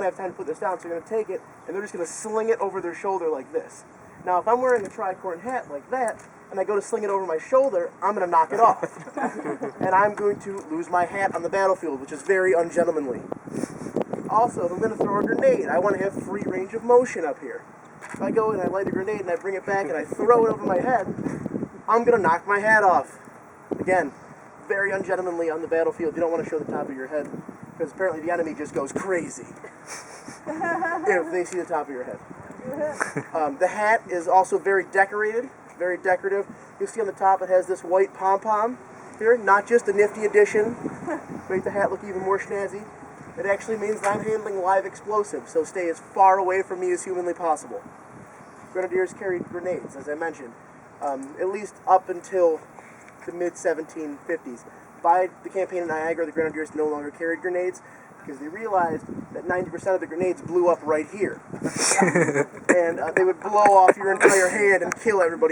have time to put this down, so they're going to take it, and they're just going to sling it over their shoulder like this. Now, if I'm wearing a tricorn hat like that, and I go to sling it over my shoulder, I'm going to knock it off. And I'm going to lose my hat on the battlefield, which is very ungentlemanly. Also, if I'm going to throw a grenade, I want to have free range of motion up here. If I go and I light a grenade and I bring it back and I throw it over my head, I'm going to knock my hat off. Again, very ungentlemanly on the battlefield. You don't want to show the top of your head, because apparently the enemy just goes crazy if they see the top of your head. The hat is also very decorated, very decorative. You'll see on the top it has this white pom-pom here, not just a nifty addition, make the hat look even more snazzy. It actually means that I'm handling live explosives, so stay as far away from me as humanly possible. Grenadiers carried grenades, as I mentioned, at least up until the mid-1750s. By the campaign of Niagara, the Grenadiers no longer carried grenades because they realized that 90% of the grenades blew up right here. And they would blow off your entire hand and kill everybody.